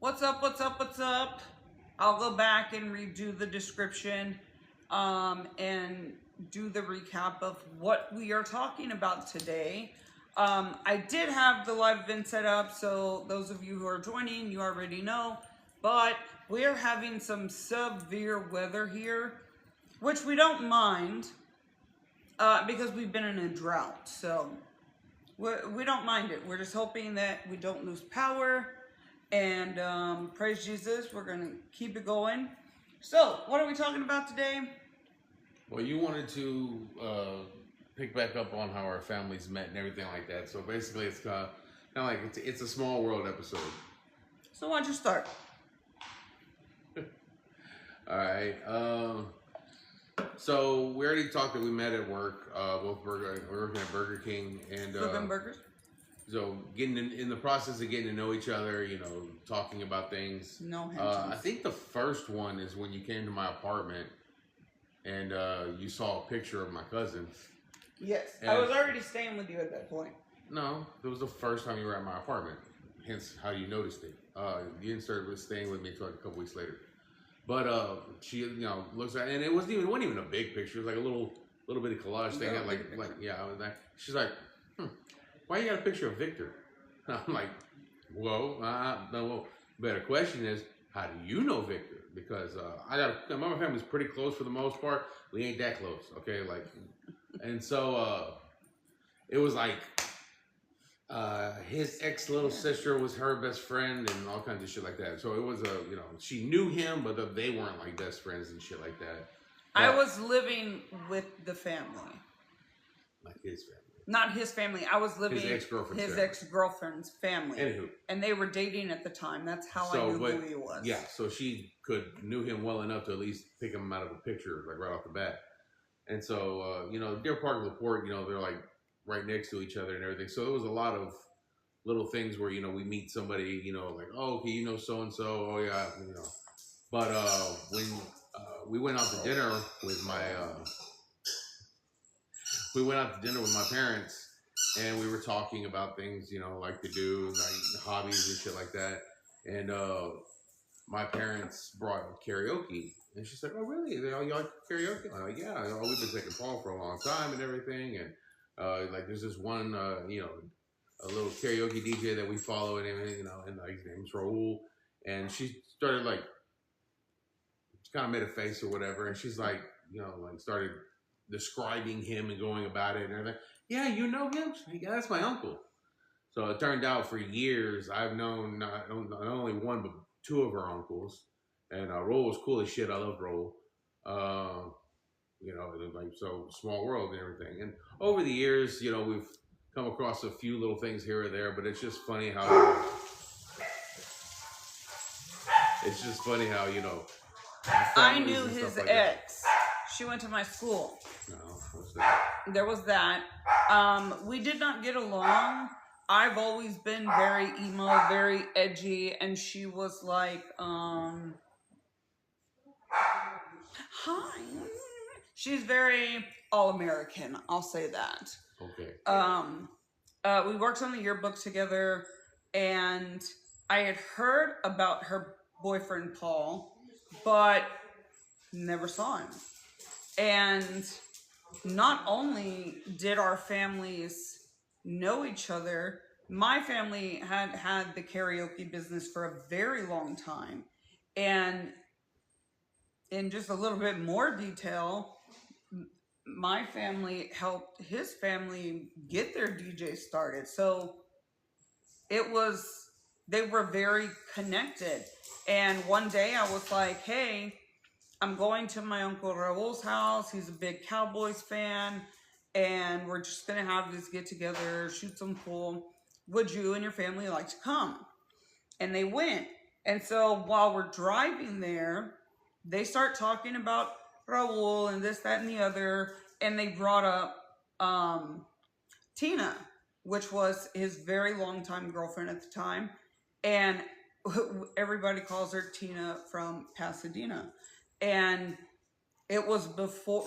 What's up? What's up? What's up? I'll go back and redo the description and do the recap of what we are talking about today. I did have the live event set up, so those of you who are joining, you already know. But we are having some severe weather here, which we don't mind because we've been in a drought. So we don't mind it. We're just hoping that we don't lose power. And praise Jesus, we're going to keep it going. So, what are we talking about today? Well, you wanted to pick back up on how our families met and everything like that. So basically, it's kind of like it's a small world episode. So, why don't you start? All right. So we already talked that we met at work. We're working at Burger King and Flipping burgers? so getting in the process of getting to know each other, talking about things. No I think the first one is when you came to my apartment and you saw a picture of my cousin. Yes. And I was already staying with you at that point. No, it was the first time you were at my apartment. Hence how you noticed it. You didn't start staying with me until like a couple weeks later. But she, looks at, and it wasn't even a big picture. It was like a little bit of collage thing. I was like, she's like, why you got a picture of Victor? I'm like, whoa, no. Better question is, how do you know Victor? Because my family's pretty close for the most part. We ain't that close, okay? And so it was like his ex little sister was her best friend and all kinds of shit like that. So it was she knew him, but they weren't like best friends and shit like that. But, I was living with the family. Like his family. Not his family. I was living his ex-girlfriend's ex-girlfriend's family. Anywho. And they were dating at the time. That's how I knew who he was. Yeah, so she knew him well enough to at least pick him out of a picture, like right off the bat. And so, they're part of the port, they're like right next to each other and everything. So there was a lot of little things where, we meet somebody, like, oh, okay, so-and-so, oh yeah, But when we went out to dinner with my parents, and we were talking about things, like to do, like hobbies and shit like that. And my parents brought karaoke, and she's like, "Oh, really? You like karaoke?" I'm like, "Yeah, we've been taking Paul for a long time and everything." And like, there's this one, a little karaoke DJ that we follow, and and like his name's Raul. And she started like, she kind of made a face or whatever, and she's like, started describing him and going about it and everything. Yeah, you know him? Yeah, that's my uncle. So it turned out for years I've known not only one but two of her uncles. And Roll was cool as shit. I love Roll. Like, so small world and everything. And over the years, we've come across a few little things here or there, but it's just funny how I knew his ex. She went to my school. No, what's that? There was that. We did not get along. I've always been very emo, very edgy, and she was like, hi. She's very all-American, I'll say that. Okay. We worked on the yearbook together, and I had heard about her boyfriend, Paul, but never saw him. And not only did our families know each other, my family had the karaoke business for a very long time. And in just a little bit more detail, my family helped his family get their DJ started. So they were very connected. And one day I was like, hey, I'm going to my Uncle Raul's house. He's a big Cowboys fan. And we're just going to have this get together, shoot some pool. Would you and your family like to come? And they went. And so while we're driving there, they start talking about Raul and this, that, and the other. And they brought up Tina, which was his very long-time girlfriend at the time. And everybody calls her Tina from Pasadena. And it was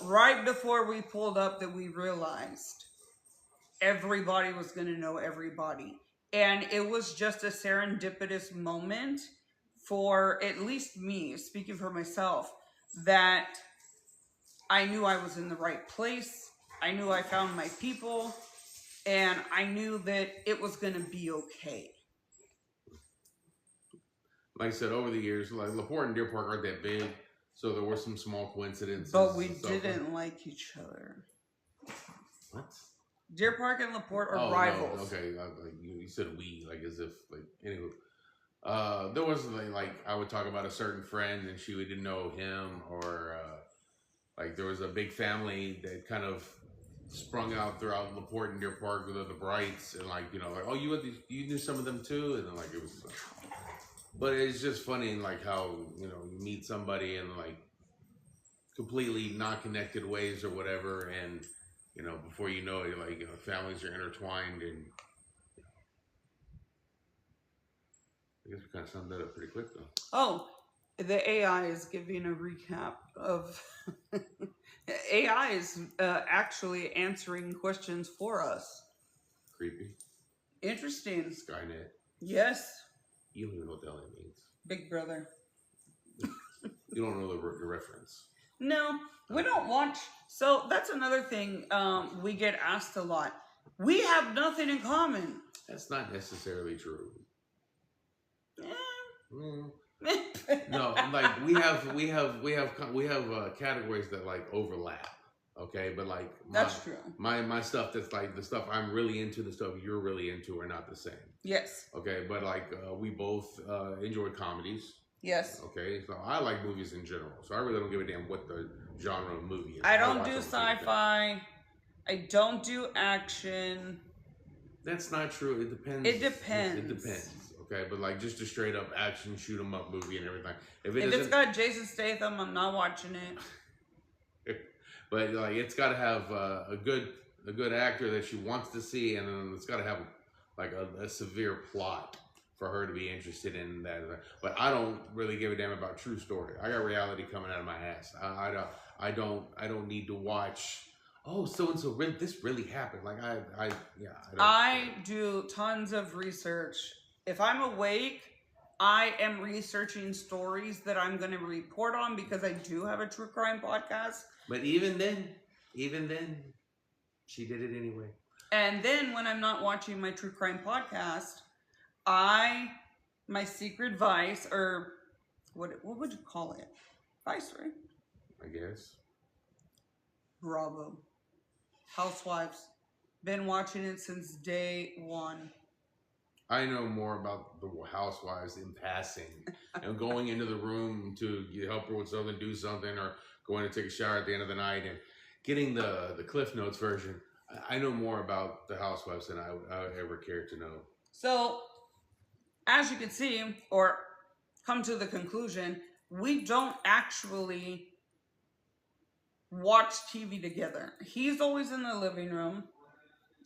right before we pulled up that we realized everybody was going to know everybody. And it was just a serendipitous moment for at least me, speaking for myself, that I knew I was in the right place. I knew I found my people, and I knew that it was going to be okay. Like I said, over the years, like LaPorte and Deer Park aren't that big, so there were some small coincidences. But we and stuff. didn't like each other. What? Deer Park and LaPorte are Oh, rivals. no. Okay, like you said we, like as if like anywho. There was like I would talk about a certain friend and she didn't know him, or like there was a big family that kind of sprung out throughout LaPorte and Deer Park with the Brights, and like like, oh, you knew some of them too, and then like it was. But it's just funny, like how you meet somebody in like completely not connected ways or whatever, and before you know it, like families are intertwined, and I guess we kind of summed that up pretty quick though. Oh, the AI is giving a recap of AI is actually answering questions for us. Creepy. Interesting. Skynet. Yes. You don't even know what the hell that means. Big Brother. You don't know the reference. No, we don't watch. So that's another thing we get asked a lot. We have nothing in common. That's not necessarily true. Eh. No, like we have categories that like overlap. Okay, but like that's true. My stuff that's like the stuff I'm really into, the stuff you're really into are not the same. Yes. Okay, but like we both enjoy comedies. Yes. Okay, so I like movies in general. So I really don't give a damn what the genre of movie is. I don't do sci-fi. I don't do action. That's not true. It depends. It depends. It depends. Okay, but like just a straight up action shoot 'em up movie and everything. If it's got Jason Statham, I'm not watching it. But like it's got to have a good actor that she wants to see, and then it's got to have like a severe plot for her to be interested in that. But I don't really give a damn about true story. I got reality coming out of my ass. I don't need to watch. Oh, so and so this really happened. Like I do tons of research. If I'm awake, I am researching stories that I'm going to report on because I do have a true crime podcast. But even then, she did it anyway. And then when I'm not watching my true crime podcast, my secret vice, or what would you call it? Vice, right? I guess. Bravo. Housewives. Been watching it since day one. I know more about the Housewives in passing and going into the room to help her with something, do something, or going to take a shower at the end of the night and getting the Cliff Notes version. I know more about the Housewives than I would ever care to know. So, as you can see, or come to the conclusion, we don't actually watch TV together. He's always in the living room,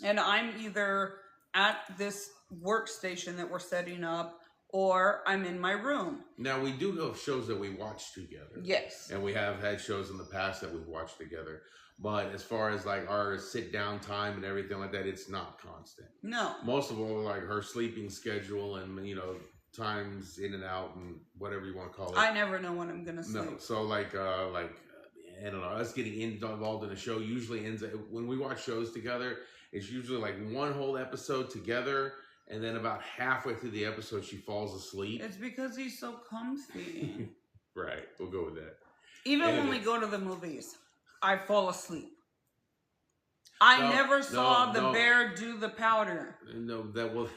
and I'm either at this workstation that we're setting up, or I'm in my room. Now, we do have shows that we watch together. Yes. And we have had shows in the past that we've watched together. But as far as like our sit down time and everything like that, it's not constant. No. Most of all, like her sleeping schedule and, times in and out and whatever you want to call it. I never know when I'm going to sleep. No. So like, I don't know, us getting involved in a show usually ends up, when we watch shows together, it's usually like one whole episode together. And then about halfway through the episode, she falls asleep. It's because he's so comfy. Right. We'll go with that. Even when we go to the movies, I fall asleep. I never saw the bear do the powder. No, that was...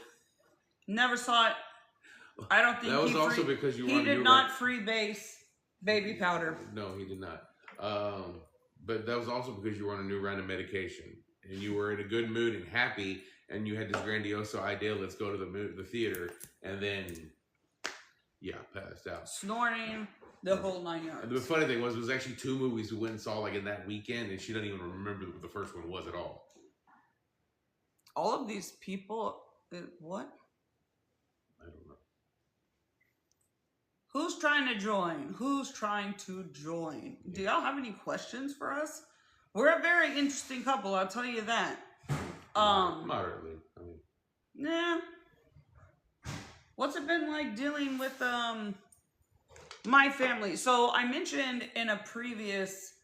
Never saw it. I don't think that was also because you were he did not freebase baby powder. No, he did not. But that was also because you were on a new round of medication. And you were in a good mood and happy, and you had this grandiose idea, let's go to the theater, and then, passed out. Snoring, the whole 9 yards. And the funny thing was, it was actually 2 movies we went and saw, like, in that weekend, and she doesn't even remember what the first one was at all. All of these people, what? I don't know. Who's trying to join? Who's trying to join? Do y'all have any questions for us? We're a very interesting couple, I'll tell you that. Moderately. I mean, Nah. What's it been like dealing with My family. So I mentioned in a previous,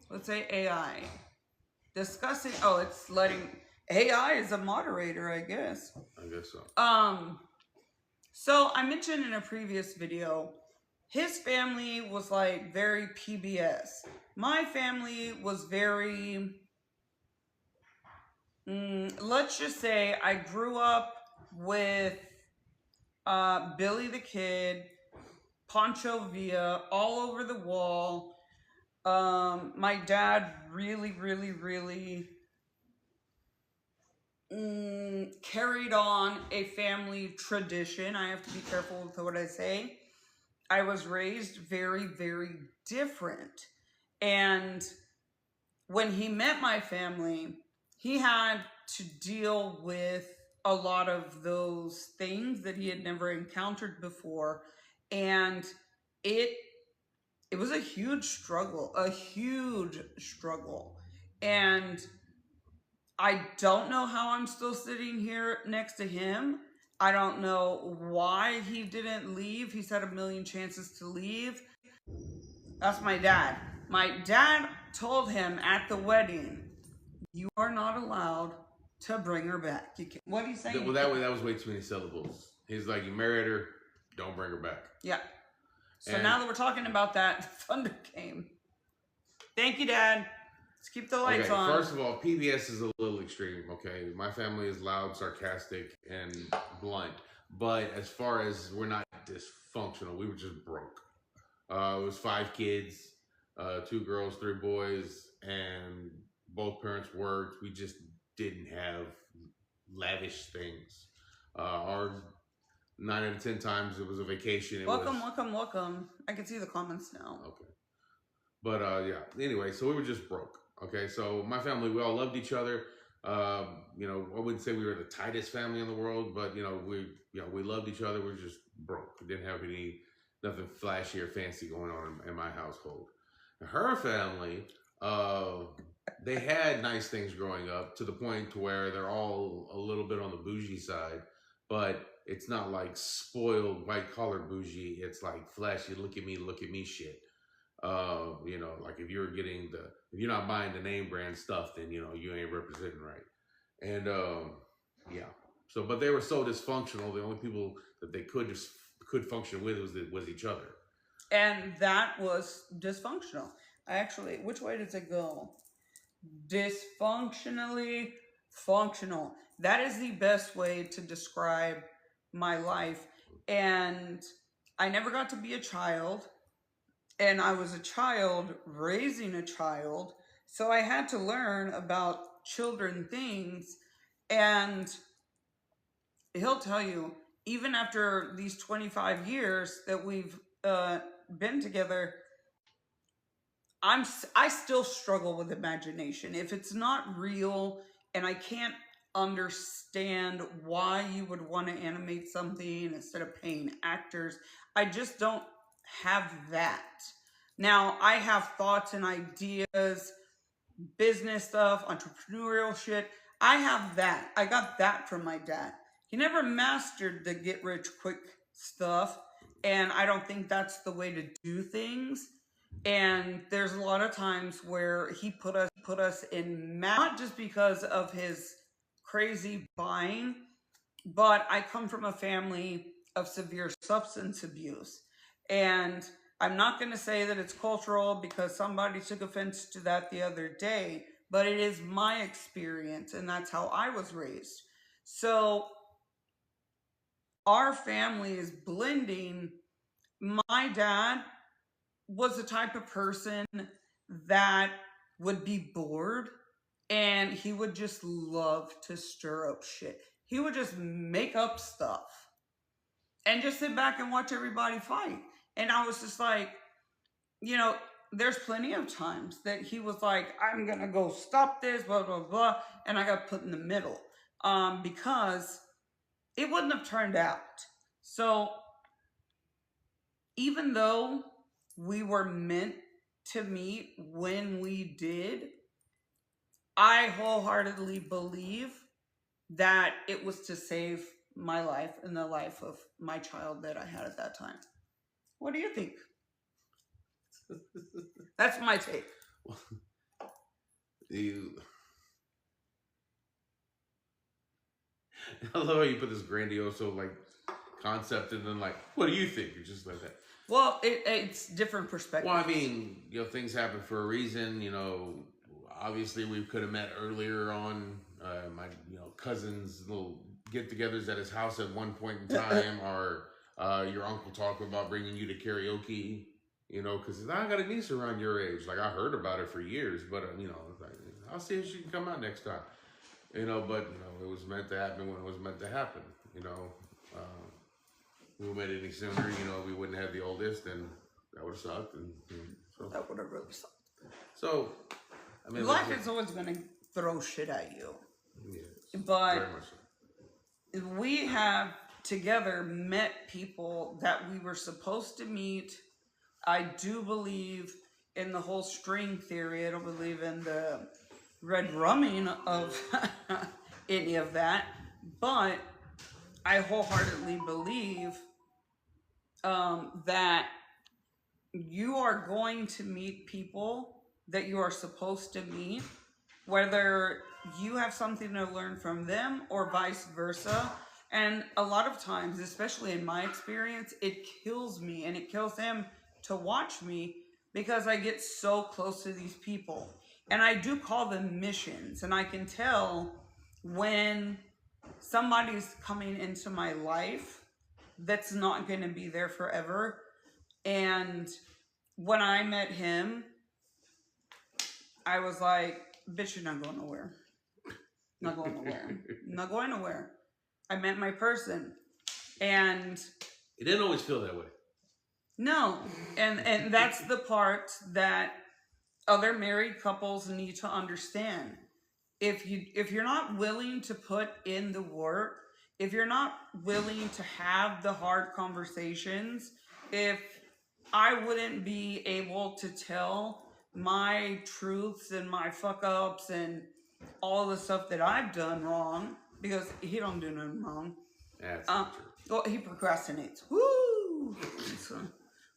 let's say AI, discussing, oh, it's letting, AI is a moderator, I guess. I guess so. So I mentioned in a previous video, his family was like very PBS. My family was very, let's just say I grew up with Billy the Kid, Pancho Villa, all over the wall. My dad really, really, really carried on a family tradition. I have to be careful with what I say. I was raised very, very different. And when he met my family, he had to deal with a lot of those things that he had never encountered before. And it it was a huge struggle, a huge struggle. And I don't know how I'm still sitting here next to him. I don't know why he didn't leave. He's had a million chances to leave. That's my dad. My dad told him at the wedding, "You are not allowed to bring her back." You can't. What are you saying? Well, that was way too many syllables. He's like, you married her, don't bring her back. Yeah. So And- now that we're talking about that, thunder came. Thank you, Dad. Let's keep the lights on. First of all, PBS is a little extreme, okay? My family is loud, sarcastic, and blunt. But as far as we're not dysfunctional, we were just broke. It was 5 kids, 2 girls, 3 boys, and both parents worked. We just didn't have lavish things. Our 9 out of 10 times it was a vacation. Welcome. I can see the comments now. Okay. But yeah, anyway, so we were just broke. Okay, so my family, we all loved each other. You know, I wouldn't say we were the tightest family in the world, but we loved each other. We were just broke. We didn't have nothing flashy or fancy going on in my household. Her family, they had nice things growing up to the point to where they're all a little bit on the bougie side, but it's not like spoiled white collar bougie. It's like flashy, look at me shit. Like if you're not buying the name brand stuff, then you ain't representing right. And yeah. So, but they were so dysfunctional. The only people that they could function with was each other. And that was dysfunctional. Which way does it go? Dysfunctionally functional. That is the best way to describe my life. And I never got to be a child. And I was a child raising a child. So I had to learn about children things. And he'll tell you, even after these 25 years that we've been together, I still struggle with imagination. If it's not real and I can't understand why you would want to animate something instead of paying actors, I just don't have that. Now, I have thoughts and ideas, business stuff, entrepreneurial shit. I have that. I got that from my dad. He never mastered the get rich quick stuff, and I don't think that's the way to do things. And there's a lot of times where he put us in not just because of his crazy buying, but I come from a family of severe substance abuse. And I'm not going to say that it's cultural because somebody took offense to that the other day, but it is my experience and that's how I was raised. So our family is blending. My dad was the type of person that would be bored and he would just love to stir up shit. He would just make up stuff and just sit back and watch everybody fight. And I was just like, there's plenty of times that he was like, I'm going to go stop this, blah, blah, blah. And I got put in the middle because it wouldn't have turned out. So even though we were meant to meet when we did, I wholeheartedly believe that it was to save my life and the life of my child that I had at that time. What do you think? That's my take. I love how you put this grandiose like concept and then like, what do you think? It's just like that. Well, it's different perspectives. Well, I mean, things happen for a reason. Obviously we could have met earlier on. My cousin's little get-togethers at his house at one point in time, or your uncle talking about bringing you to karaoke. Because I got a niece around your age. Like, I heard about it for years, but like, I'll see if she can come out next time. But it was meant to happen when it was meant to happen. If we met any sooner, we wouldn't have the oldest, and that would have sucked. And so That would have really sucked. So, I mean, life is always going to throw shit at you. Yes, but very much so. We have together met people that we were supposed to meet. I do believe in the whole string theory. I don't believe in the red rumming of any of that. But I wholeheartedly believe that you are going to meet people that you are supposed to meet, whether you have something to learn from them or vice versa. And a lot of times, especially in my experience, it kills me and it kills him to watch me because I get so close to these people. And I do call them missions. And I can tell when somebody's coming into my life that's not going to be there forever. And when I met him, I was like, bitch, you're not going nowhere. Not going nowhere. Not going nowhere. I met my person. And it didn't always feel that way. No. And that's the part that other married couples need to understand. If you're not willing to put in the work, if you're not willing to have the hard conversations, if I wouldn't be able to tell my truths and my fuck ups and all the stuff that I've done wrong, because he don't do nothing wrong. That's not true. Well, he procrastinates. Woo!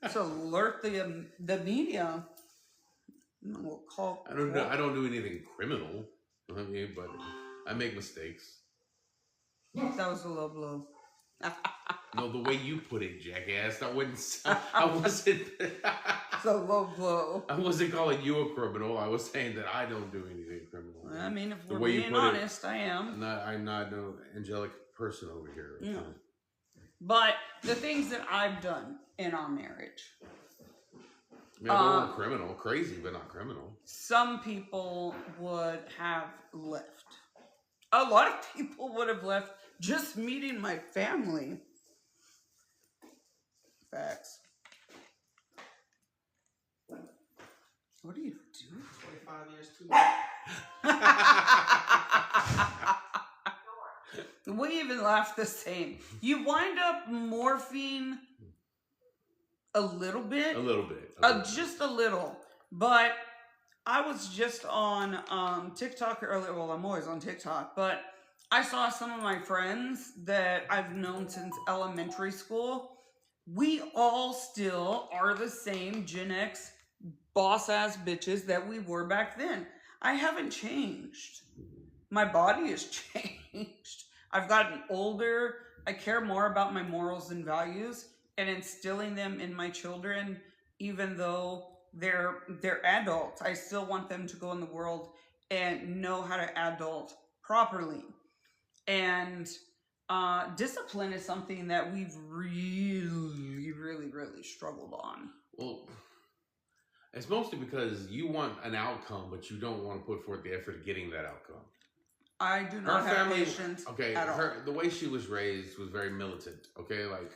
So alert the media. We'll call. I don't do anything criminal. I mean, but I make mistakes. That was a low blow. No, the way you put it, jackass. I wasn't. It's a low blow. I wasn't calling you a criminal. I was saying that I don't do anything criminal. I mean, if we're being honest, I am. I'm not no angelic person over here. Yeah. But the things that I've done in our marriage. I mean, I wasn't criminal, crazy, but not criminal. Some people would have left. A lot of people would have left just meeting my family. Facts. What are you doing? 25 years too late. We even laugh the same. You wind up morphing a little bit. A little bit. Just a little. But I was just on TikTok earlier. Well, I'm always on TikTok. But I saw some of my friends that I've known since elementary school. We all still are the same Gen X boss-ass bitches that we were back then. I haven't changed. My body has changed. I've gotten older. I care more about my morals and values and instilling them in my children, even though they're adults. I still want them to go in the world and know how to adult properly. And discipline is something that we've really struggled on. Well, it's mostly because you want an outcome, but you don't want to put forth the effort of getting that outcome. I do not have patience at all. The way she was raised was very militant. Okay, like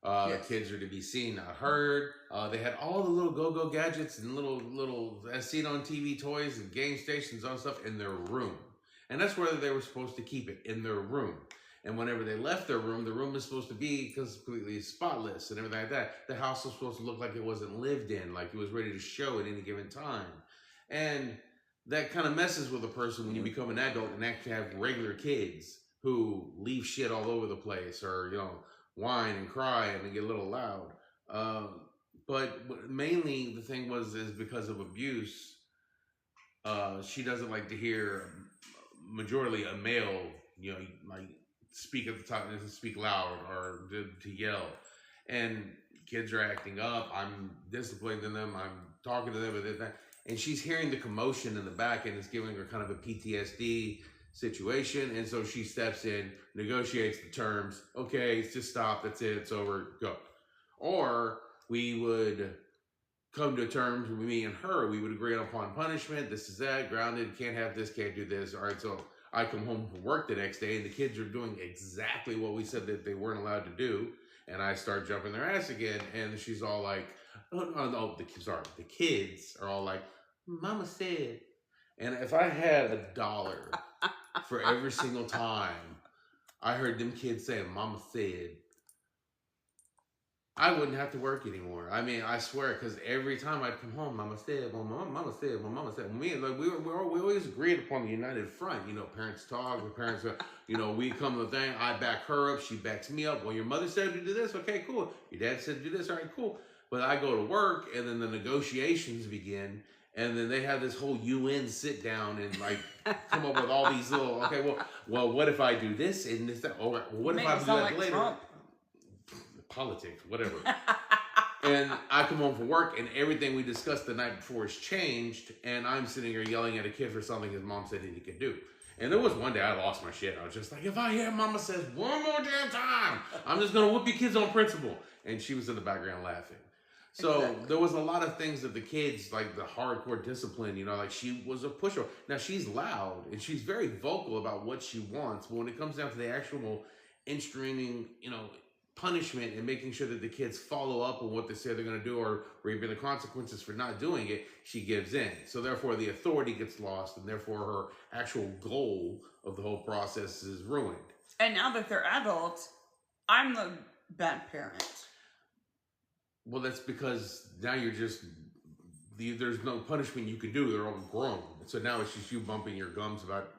Yes. kids are to be seen, not heard. They had all the little go-go gadgets and little as seen on TV toys and game stations and stuff in their room, and that's where they were supposed to keep it, in their room. And whenever they left their room, the room was supposed to be completely spotless and everything like that. The house was supposed to look like it wasn't lived in, like it was ready to show at any given time. And that kind of messes with a person when you become an adult and actually have regular kids who leave shit all over the place, or whine and cry and get a little loud. But mainly the thing is because of abuse. She doesn't like to hear majority a male, like speak at the top, speak loud or to yell, and kids are acting up. I'm disciplining them. I'm talking to them, and she's hearing the commotion in the back, and it's giving her kind of a PTSD situation. And so she steps in, negotiates the terms. Okay, just stop. That's it. It's over. Go. Or we would come to terms with me and her. We would agree upon punishment. This is that. Grounded. Can't have this. Can't do this. All right. So I come home from work the next day, and the kids are doing exactly what we said that they weren't allowed to do. And I start jumping their ass again, and she's all like, "Oh, the kids are all like, Mama said." And if I had $1 for every single time I heard them kids saying "Mama said," I wouldn't have to work anymore. I mean, I swear, because every time I'd come home, Mama said, well, Mama said, well, Mama said. We always agreed upon the united front. Parents talk, the parents, we come to the thing. I back her up, she backs me up. Well, your mother said to do this, okay, cool. Your dad said to do this, all right, cool. But I go to work, and then the negotiations begin, and then they have this whole UN sit down and like come up with all these little, okay, well, what if I do this and this? That? Oh, what if I do that like later? Trump. Politics, whatever. And I come home from work, and everything we discussed the night before has changed, and I'm sitting here yelling at a kid for something his mom said he could do. And there was one day I lost my shit. I was just like, if I hear Mama says one more damn time, I'm just gonna whoop your kids on principle. And she was in the background laughing. So Exactly. there was a lot of things that the kids, like the hardcore discipline, like she was a pushover. Now she's loud and she's very vocal about what she wants, but when it comes down to the actual instrumenting, punishment and making sure that the kids follow up on what they say they're going to do or even the consequences for not doing it, she gives in. So therefore the authority gets lost, and therefore her actual goal of the whole process is ruined. And now that they're adults, I'm the bad parent. Well, that's because now there's no punishment you can do. They're all grown. So now it's just you bumping your gums about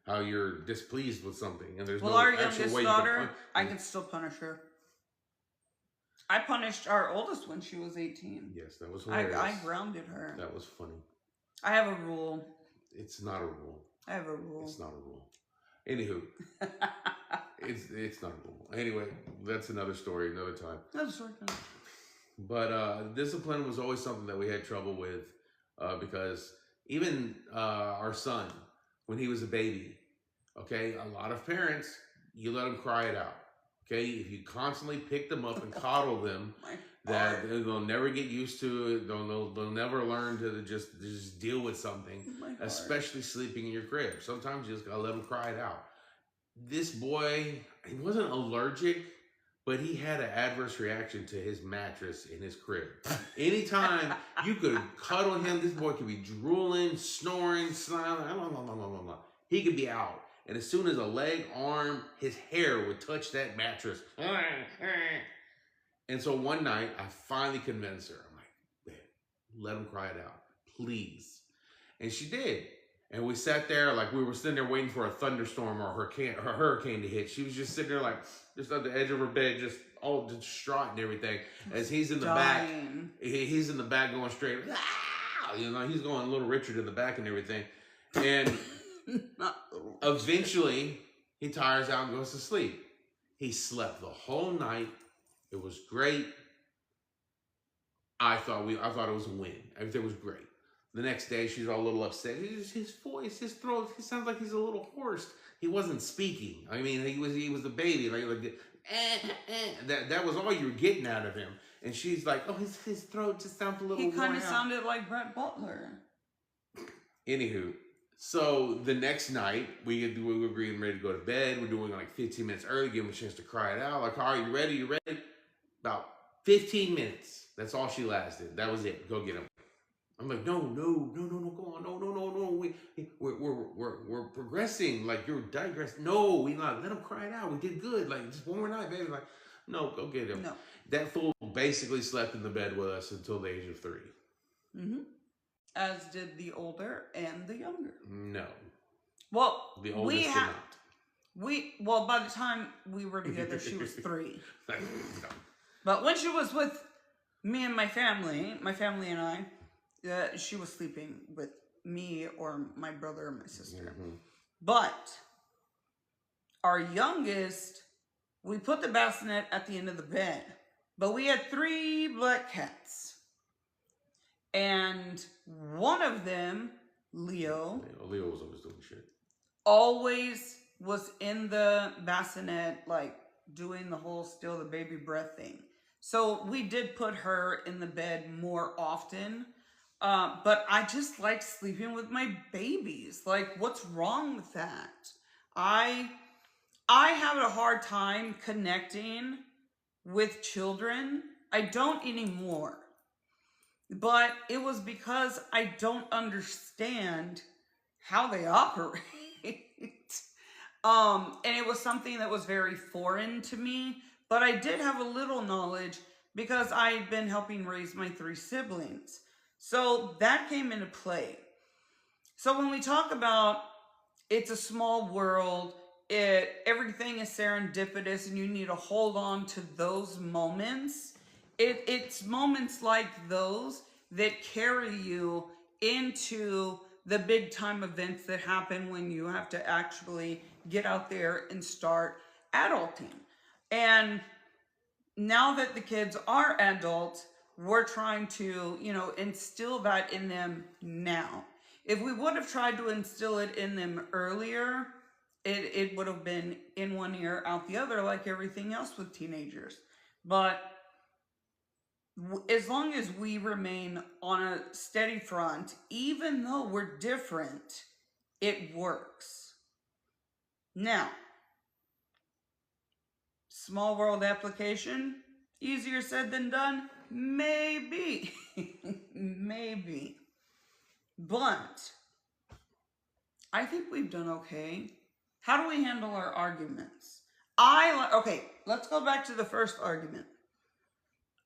how you're displeased with something. And there's no Our actual youngest way daughter, you I can still punish her. I punished our oldest when she was 18. Yes, that was hilarious. I grounded her. That was funny. I have a rule. It's not a rule. I have a rule. It's not a rule. Anywho, it's not a rule. Anyway, that's another story, another time. That's sort of. But discipline was always something that we had trouble with because even our son, when he was a baby, okay, a lot of parents, you let them cry it out. Okay, if you constantly pick them up and coddle them, that they'll never get used to it. They'll never learn to just deal with something, especially sleeping in your crib. Sometimes you just gotta let them cry it out. This boy, he wasn't allergic, but he had an adverse reaction to his mattress in his crib. Anytime you could cuddle him, this boy could be drooling, snoring, smiling. He could be out. And as soon as a leg, arm, his hair would touch that mattress. And so one night, I finally convinced her. I'm like, babe, let him cry it out, please. And she did. And we sat there like we were sitting there waiting for a thunderstorm or a hurricane to hit. She was just sitting there like, just on the edge of her bed, just all distraught and everything. As he's in the back, he's in the back going straight. He's going Little Richard in the back and everything. And eventually, he tires out and goes to sleep. He slept the whole night. It was great. I thought it was a win. Everything was great. The next day, she's all a little upset. His voice, his throat, he sounds like he's a little hoarse. He wasn't speaking. I mean, he was a baby. That was all you were getting out of him. And she's like, oh, his throat just sounds a little He kind of worn out. sounded like Brett Butler. Anywho, so the next night, we agree and ready to go to bed. We're doing like 15 minutes early, give him a chance to cry it out. Like, all right, you ready? You ready? About 15 minutes. That's all she lasted. That was it. Go get him. I'm like, no, go on, no. We're progressing. Like, you're digressing. No, we not. Let him cry it out. We did good. Like, just one more night, baby. Like, no, go get him. No. That fool basically slept in the bed with us until the age of 3. Mm-hmm. As did the older and the younger. No. Well, The oldest did not. By the time we were together, she was 3. No. But when she was with me and my family and I, she was sleeping with me or my brother or my sister. Mm-hmm. But our youngest, we put the bassinet at the end of the bed. But we had 3 black cats. And one of them, Leo, Leo was always doing shit. always was in the bassinet, like doing the whole still the baby breath thing. So we did put her in the bed more often. But I just like sleeping with my babies. Like, what's wrong with that? I have a hard time connecting with children. I don't anymore. But it was because I don't understand how they operate. And it was something that was very foreign to me. But I did have a little knowledge because I had been helping raise my 3 siblings. So that came into play. So when we talk about it's a small world, everything is serendipitous and you need to hold on to those moments. It's moments like those that carry you into the big time events that happen when you have to actually get out there and start adulting. And now that the kids are adults, we're trying to, instill that in them now. If we would have tried to instill it in them earlier, it would have been in one ear, out the other, like everything else with teenagers. But as long as we remain on a steady front, even though we're different, it works. Now, small world application, easier said than done? Maybe. Maybe. But I think we've done okay. How do we handle our arguments? Okay, let's go back to the first argument.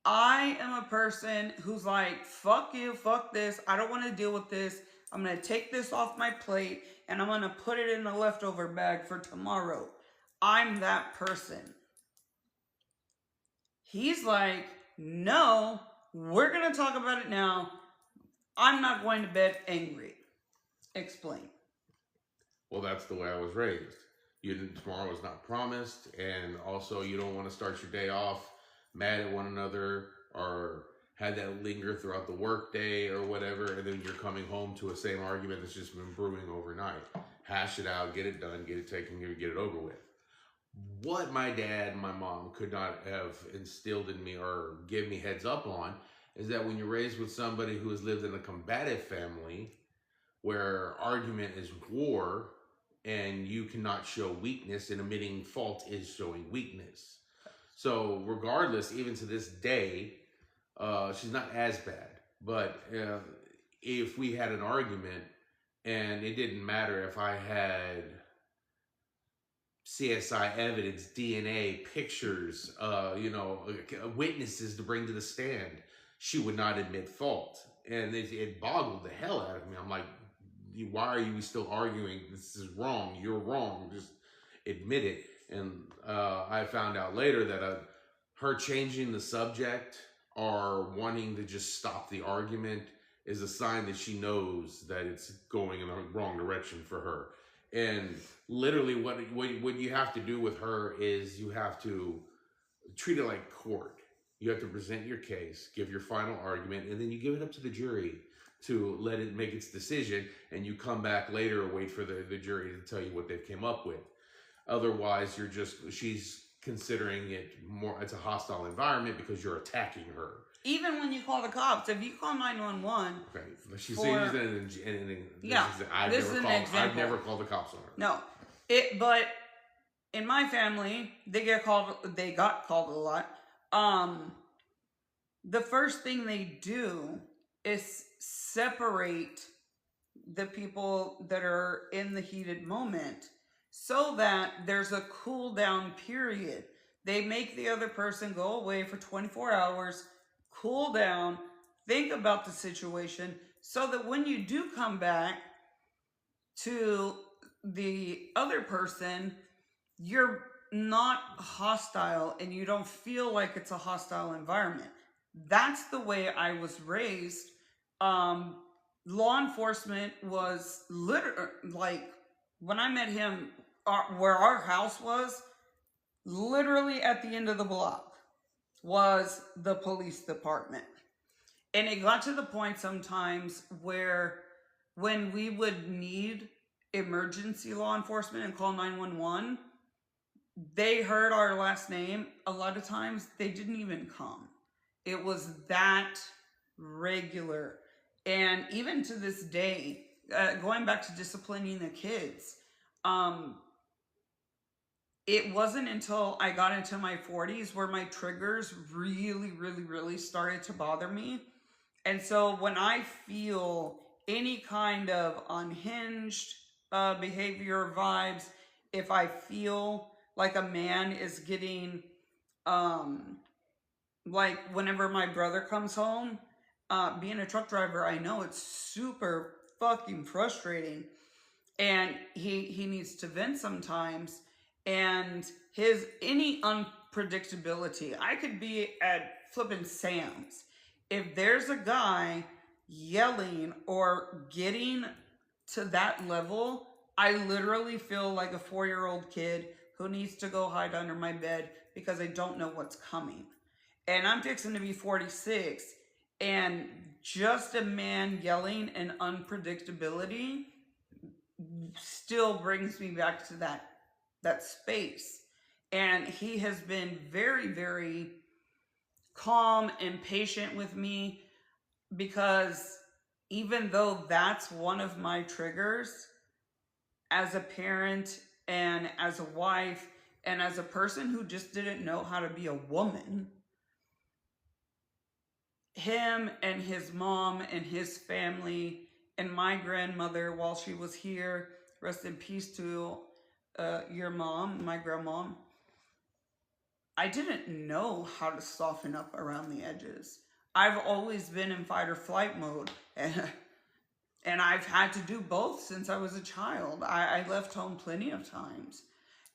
I am a person who's like, fuck you, fuck this. I don't want to deal with this. I'm going to take this off my plate and I'm going to put it in the leftover bag for tomorrow. I'm that person. He's like, no, we're going to talk about it now. I'm not going to bed angry. Explain. Well, that's the way I was raised. Tomorrow is not promised, and also you don't want to start your day off mad at one another or had that linger throughout the work day or whatever, and then you're coming home to a same argument that's just been brewing overnight. Hash it out, get it done, get it taken, get it over with. What my dad and my mom could not have instilled in me or give me heads up on is that when you're raised with somebody who has lived in a combative family where argument is war and you cannot show weakness, and admitting fault is showing weakness. So regardless, even to this day, she's not as bad. But if we had an argument and it didn't matter if I had CSI evidence, DNA, pictures, witnesses to bring to the stand, she would not admit fault. And it boggled the hell out of me. I'm like, why are you still arguing? This is wrong. You're wrong. Just admit it. And I found out later that her changing the subject or wanting to just stop the argument is a sign that she knows that it's going in the wrong direction for her. And literally what you have to do with her is you have to treat it like court. You have to present your case, give your final argument, and then you give it up to the jury to let it make its decision, and you come back later or wait for the jury to tell you what they've came up with. Otherwise, she's considering it more, it's a hostile environment because you're attacking her. Even when you call the cops, if you call 911. Okay, she's saying I've never called the cops on her. No, but in my family, they got called a lot. The first thing they do is separate the people that are in the heated moment so that there's a cool down period. They make the other person go away for 24 hours, cool down, think about the situation, so that when you do come back to the other person, you're not hostile and you don't feel like it's a hostile environment. that's the way I was raised. Um, Law enforcement was literally like when I met him, where our house was, literally at the end of the block was the police department. And it got to the point sometimes where when we would need emergency law enforcement and call 911, they heard our last name. A lot of times they didn't even come. It was that regular. And even to this day, going back to disciplining the kids, it wasn't until I got into my 40s where my triggers really, really, really started to bother me. And so when I feel any kind of unhinged behavior vibes, if I feel like a man is getting, like whenever my brother comes home, being a truck driver, I know it's super fucking frustrating. And he needs to vent sometimes. And his any unpredictability, I could be at flipping Sam's. If there's a guy yelling or getting to that level, I literally feel like a 4-year-old kid who needs to go hide under my bed because I don't know what's coming. And I'm fixing to be 46, and just a man yelling and unpredictability still brings me back to that space. And he has been very, very calm and patient with me, because even though that's one of my triggers as a parent and as a wife and as a person who just didn't know how to be a woman, him and his mom and his family and my grandmother while she was here, rest in peace to your mom, my grandmom, I didn't know how to soften up around the edges. I've always been in fight or flight mode, and I've had to do both since I was a child. I left home plenty of times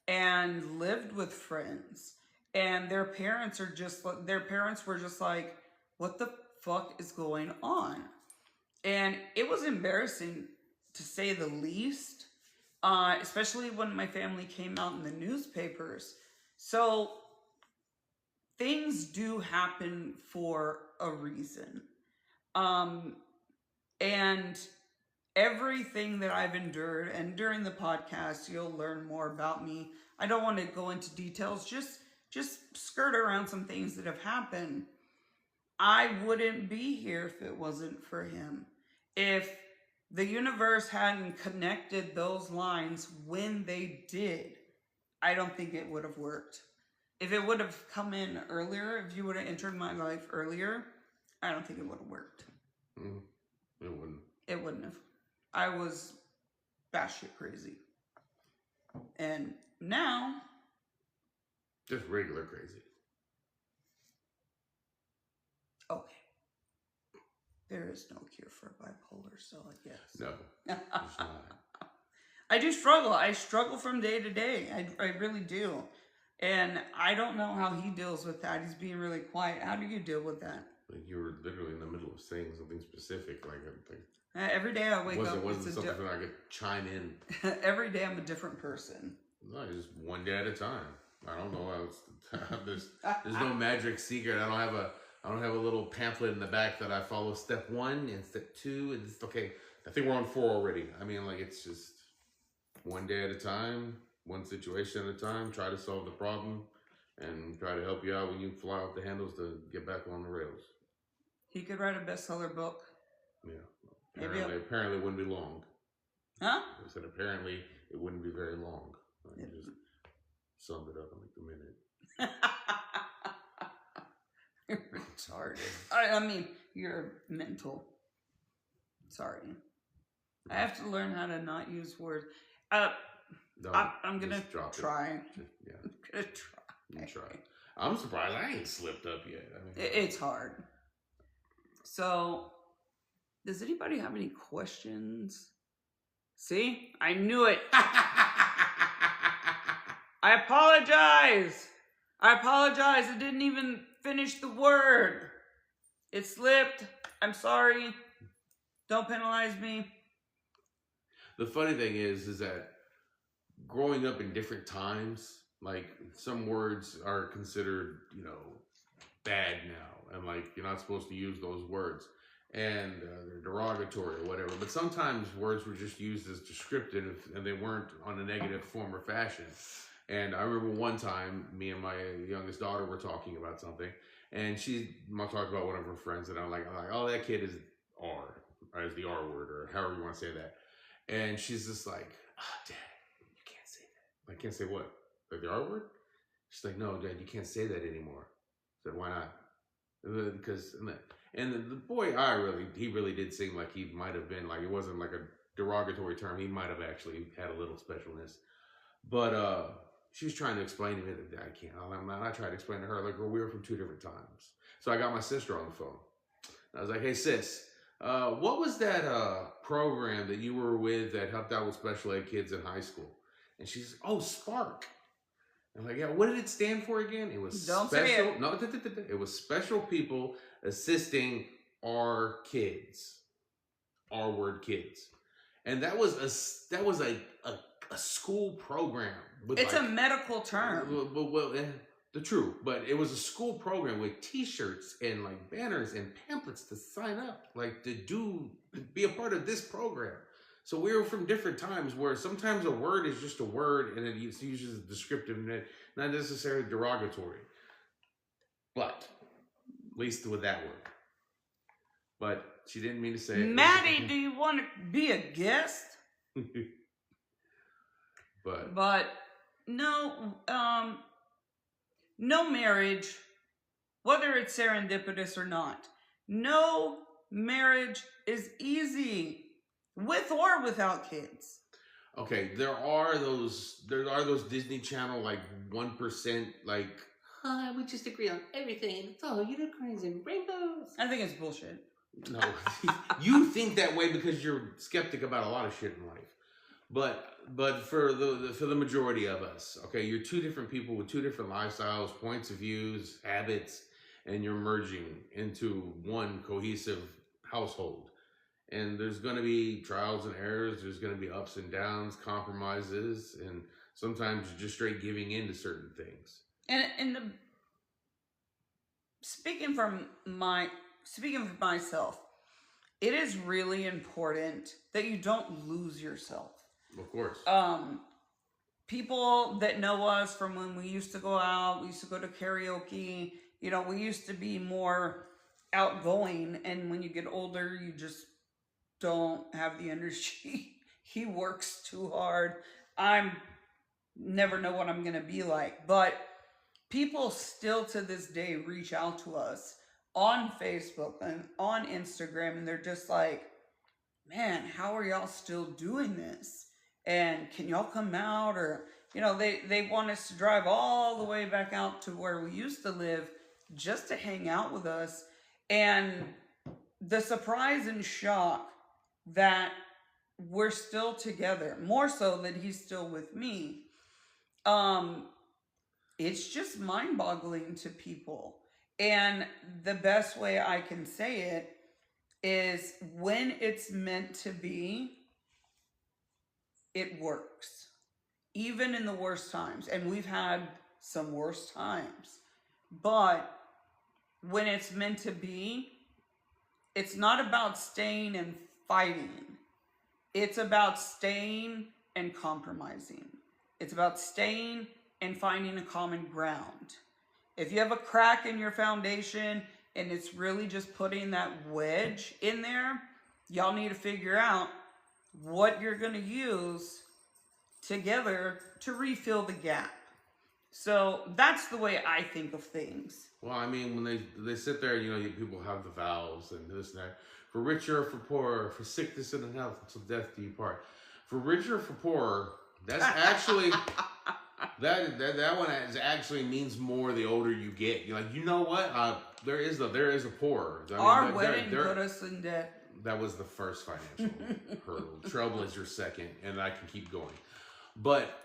and lived with friends, and their parents were just like, what the fuck is going on? And it was embarrassing, to say the least, especially when my family came out in the newspapers. So things do happen for a reason. And everything that I've endured, and during the podcast, you'll learn more about me. I don't want to go into details, just skirt around some things that have happened. I wouldn't be here if it wasn't for him. If the universe hadn't connected those lines when they did, I don't think it would have worked. If it would have come in earlier, if you would have entered my life earlier, I don't think it would have worked. It wouldn't. It wouldn't have. I was batshit crazy. And now, Just regular crazy. okay. There is no cure for bipolar, so I guess. No, there's not. I do struggle. I struggle from day to day. I really do. And I don't know how he deals with that. He's being really quiet. How do you deal with that? Like you were literally in the middle of saying something specific, like Every day I wake up. Wasn't something that I could chime in. Every day I'm a different person. No, just one day at a time. I don't know. There's no magic secret. I don't have a little pamphlet in the back that I follow step 1 and step 2 and it's okay. I think we're on 4 already. I mean, like it's just one day at a time, one situation at a time. Try to solve the problem and try to help you out when you fly off the handles to get back on the rails. He could write a bestseller book. Yeah. Apparently it wouldn't be long. Huh? I said apparently it wouldn't be very long. I just summed it up in like a minute. You're retarded. I mean, you're mental. Sorry. I have to learn how to not use words. I'm gonna try. Yeah. I'm gonna try. You try. I'm surprised I ain't slipped up yet. I mean, it's hard. So, does anybody have any questions? See? I knew it. I apologize. I didn't even finish the word. It slipped. I'm sorry. Don't penalize me. The funny thing is that growing up in different times, like some words are considered, bad now, and like you're not supposed to use those words, and they're derogatory or whatever. But sometimes words were just used as descriptive, and they weren't on a negative form or fashion. And I remember one time, me and my youngest daughter were talking about something, and she talked about one of her friends, and I'm like, oh, that kid is R, or is the R word, or however you want to say that. And she's just like, oh, Dad, you can't say that. I can't say what? Like the R word? She's like, no, Dad, you can't say that anymore. I said, why not? Because, and the boy, he really did seem like he might have been, like, it wasn't like a derogatory term. He might have actually had a little specialness. But she was trying to explain to me that I can't. I tried to explain to her, like, well, we were from two different times. So I got my sister on the phone. I was like, hey, sis, what was that program that you were with that helped out with special ed kids in high school? And she's like, oh, Spark. I'm like, yeah, what did it stand for again? It was Don't special. say it. No, it was special people assisting our kids, our word kids, and that was a school program. It's a medical term. But it was a school program with T-shirts and like banners and pamphlets to sign up, like to be a part of this program. So we were from different times where sometimes a word is just a word and it's used as descriptive and not necessarily derogatory. But at least with that word. But she didn't mean to say it. Maddie, do you want to be a guest? But no, no marriage, whether it's serendipitous or not, no marriage is easy. With or without kids. Okay, there are those Disney Channel like 1% like we just agree on everything. It's all unicorns and rainbows. I think it's bullshit. No, you think that way because you're skeptic about a lot of shit in life. But for the majority of us, okay, you're two different people with two different lifestyles, points of views, habits, and you're merging into one cohesive household. And there's going to be trials and errors. There's going to be ups and downs, compromises, and sometimes just straight giving in to certain things. And speaking for myself, it is really important that you don't lose yourself. Of course. People that know us from when we used to go out, we used to go to karaoke. We used to be more outgoing, and when you get older, you just don't have the energy. He works too hard. I'm never know what I'm going to be like. But people still to this day reach out to us on Facebook and on Instagram, and they're just like, man, how are y'all still doing this? And can y'all come out? Or, they want us to drive all the way back out to where we used to live just to hang out with us. And the surprise and shock that we're still together, more so that he's still with me, it's just mind-boggling to people. And the best way I can say it is when it's meant to be, it works. Even in the worst times. And we've had some worst times. But when it's meant to be, it's not about staying and fighting. It's about staying and compromising. It's about staying and finding a common ground. If you have a crack in your foundation and it's really just putting that wedge in there, y'all need to figure out what you're going to use together to refill the gap. So that's the way I think of things. Well, I mean, when they sit there, people have the vows and this and that. For richer or for poorer, for sickness and in health, until death do you part. For richer or for poorer, that's actually that one actually means more the older you get. You're like, you know what? There is a poorer. Our wedding put us in debt. That was the first financial hurdle. Trouble is your second, and I can keep going. But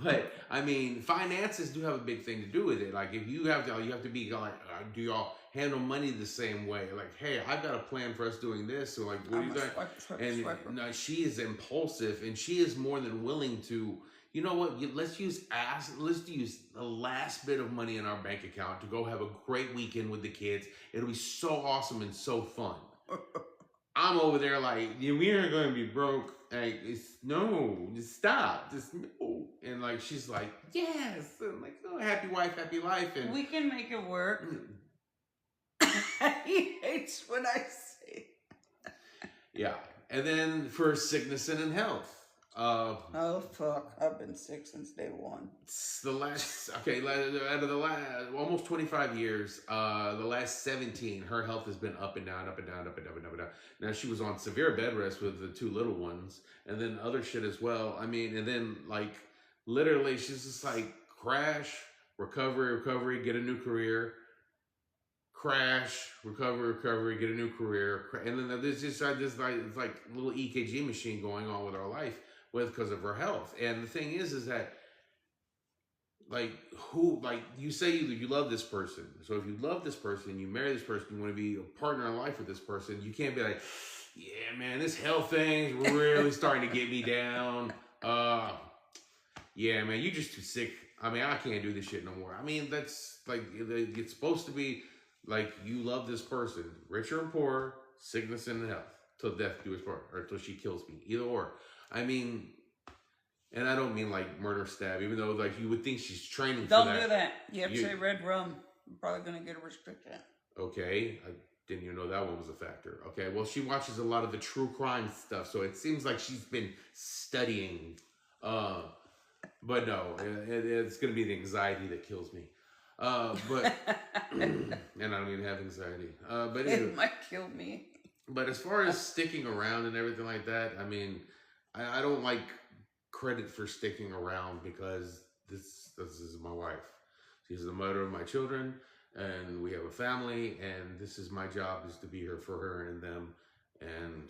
But I mean, finances do have a big thing to do with it. Like if you have to be like, do y'all handle money the same way? Like, hey, I've got a plan for us doing this. So like, what do I'm you a think? swiper, And swiper. no, she is impulsive, and she is more than willing to. You know what? Let's use the last bit of money in our bank account to go have a great weekend with the kids. It'll be so awesome and so fun. I'm over there like, yeah, we aren't going to be broke. Like, no, just stop, just no. And like, she's like, yes. And I'm like, oh, happy wife, happy life. And We can make it work. He hates when I say. yeah. And then for sickness and in health. Oh fuck! I've been sick since day one. The last, okay, out of the last almost 25 years, the last 17, her health has been up and down, up and down, up and down, up and down. Now she was on severe bed rest with the two little ones, and then other shit as well. I mean, and then like literally, she's just like crash, recovery, get a new career, crash, recovery, get a new career, and then there's just this like it's like little EKG machine going on with our life because of her health. And the thing is that like you say you love this person. So if you love this person, you marry this person, you want to be a partner in life with this person, you can't be like, yeah, man, this health thing's really starting to get me down. Yeah, man, you're just too sick. I mean, I can't do this shit no more. I mean, that's like it's supposed to be like you love this person, rich or poor, sickness and health, till death do us part, or till she kills me, either or. I mean, and I don't mean like murder stab, even though like you would think she's training Don't for that. do that. You have to say red rum. I'm probably gonna get a restriction. Okay, I didn't even know that one was a factor. Okay, well, she watches a lot of the true crime stuff, so it seems like she's been studying. But no, it's gonna be the anxiety that kills me. But and I don't even have anxiety. But anyway, It might kill me. but as far as sticking around and everything like that, I mean, I don't like credit for sticking around because this is my wife. She's the mother of my children, and we have a family, and this is my job is to be here for her and them. And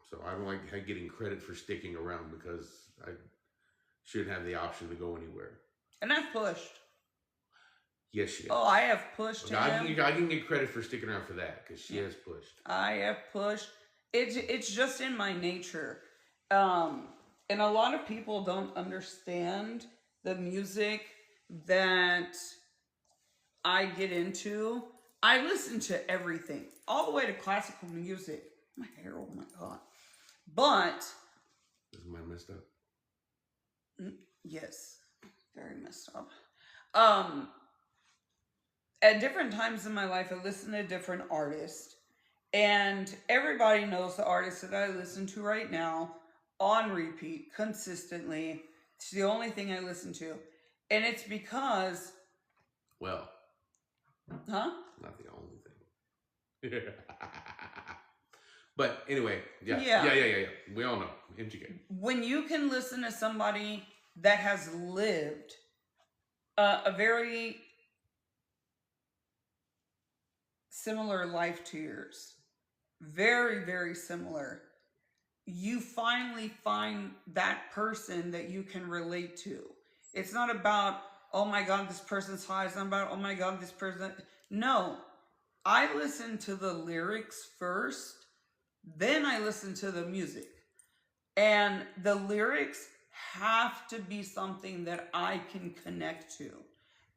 so I don't like getting credit for sticking around because I shouldn't have the option to go anywhere. And I've pushed. Yes, she has. Oh, I have pushed him. I can get credit for sticking around for that because she has pushed. I have pushed. It's just in my nature. And a lot of people don't understand the music that I get into. I listen to everything, all the way to classical music. My hair, oh my God. But Is mine messed up? yes, very messed up. At different times in my life, I listen to different artists, and everybody knows the artist that I listen to right now on repeat consistently. It's the only thing I listen to, and it's because, Well, huh? not the only thing. But anyway, yeah. We all know MGK. When you can listen to somebody that has lived a very similar life to yours, very, very similar, you finally find that person that you can relate to. It's not about, oh my God, this person's high. It's not about, oh my God, this person. No, I listen to the lyrics first, then I listen to the music. And the lyrics have to be something that I can connect to.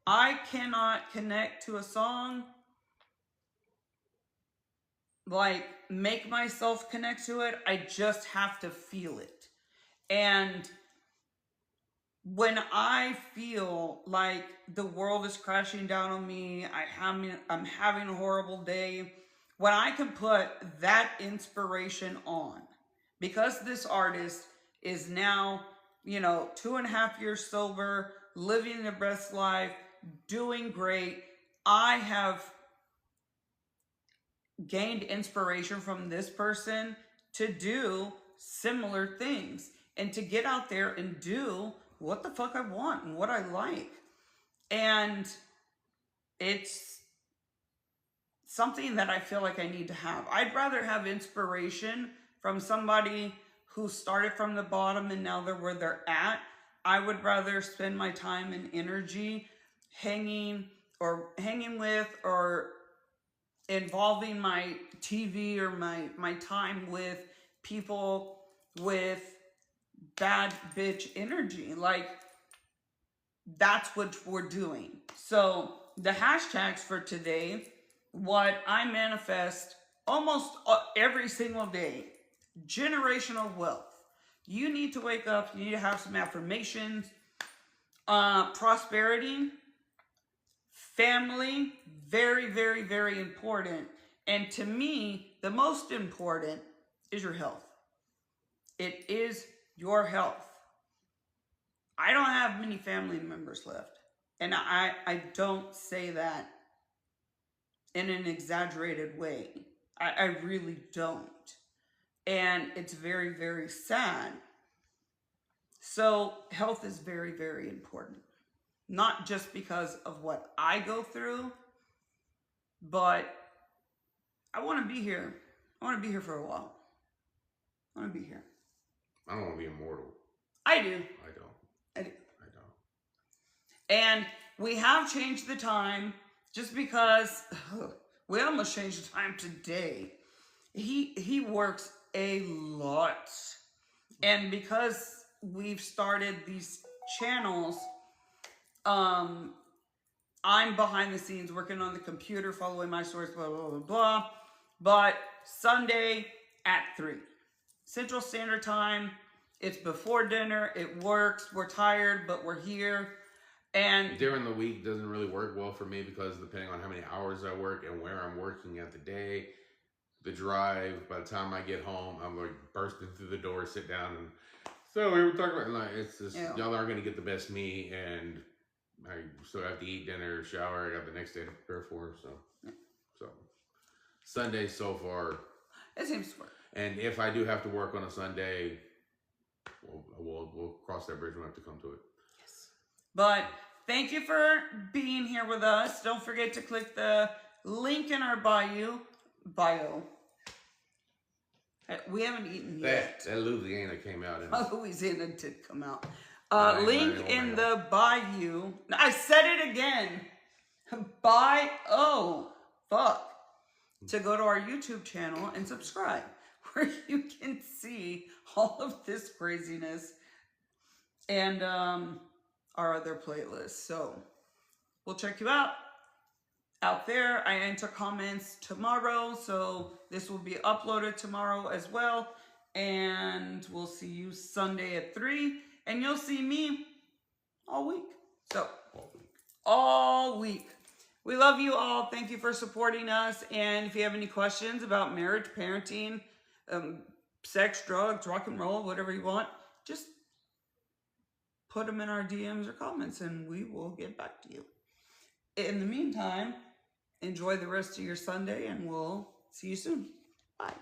I cannot connect to a song, like make myself connect to it. I just have to feel it. And when I feel like the world is crashing down on me, I'm having a horrible day, when I can put that inspiration on, because this artist is now, 2.5 years sober, living their best life, doing great, I have gained inspiration from this person to do similar things and to get out there and do what the fuck I want and what I like. And it's something that I feel like I need to have. I'd rather have inspiration from somebody who started from the bottom and now they're where they're at, I would rather spend my time and energy hanging with or involving my TV or my time with people with bad bitch energy. Like, that's what we're doing. So the hashtags for today, what I manifest almost every single day: generational wealth. You need to wake up, you need to have some affirmations. Prosperity, family, very, very, very important. And to me, the most important is your health. It is your health. I don't have many family members left. And I don't say that in an exaggerated way. I really don't. And it's very, very sad. So health is very, very important. Not just because of what I go through, but I want to be here. I want to be here for a while. I want to be here. I don't want to be immortal. I do. I don't. I do. I don't. And we have changed the time just because we almost changed the time today. He works a lot. And because we've started these channels, I'm behind the scenes working on the computer, following my source, blah, blah, blah, blah. But Sunday at 3 Central Standard Time, it's before dinner, it works, we're tired, but we're here. And during the week doesn't really work well for me because depending on how many hours I work and where I'm working at the day, the drive, by the time I get home, I'm like bursting through the door, sit down, and so we were talking about, like, it's just, y'all aren't going to get the best me, and I still have to eat dinner, shower, I got the next day to prepare for, so Sunday so far. It seems to work. And if I do have to work on a Sunday, we'll cross that bridge when we have to come to it. Yes. But thank you for being here with us. Don't forget to click the link in our bio. We haven't eaten yet. That Louisiana came out. Louisiana did come out. Link in the bio. I said it again. Fuck. To go to our YouTube channel and subscribe, where you can see all of this craziness and our other playlists. So we'll check you out there. I enter comments tomorrow, so this will be uploaded tomorrow as well. And we'll see you Sunday at 3, and you'll see me all week. So all week. We love you all. Thank you for supporting us. And if you have any questions about marriage, parenting, sex, drugs, rock and roll, whatever you want, just put them in our DMs or comments and we will get back to you. In the meantime, enjoy the rest of your Sunday and we'll see you soon. Bye.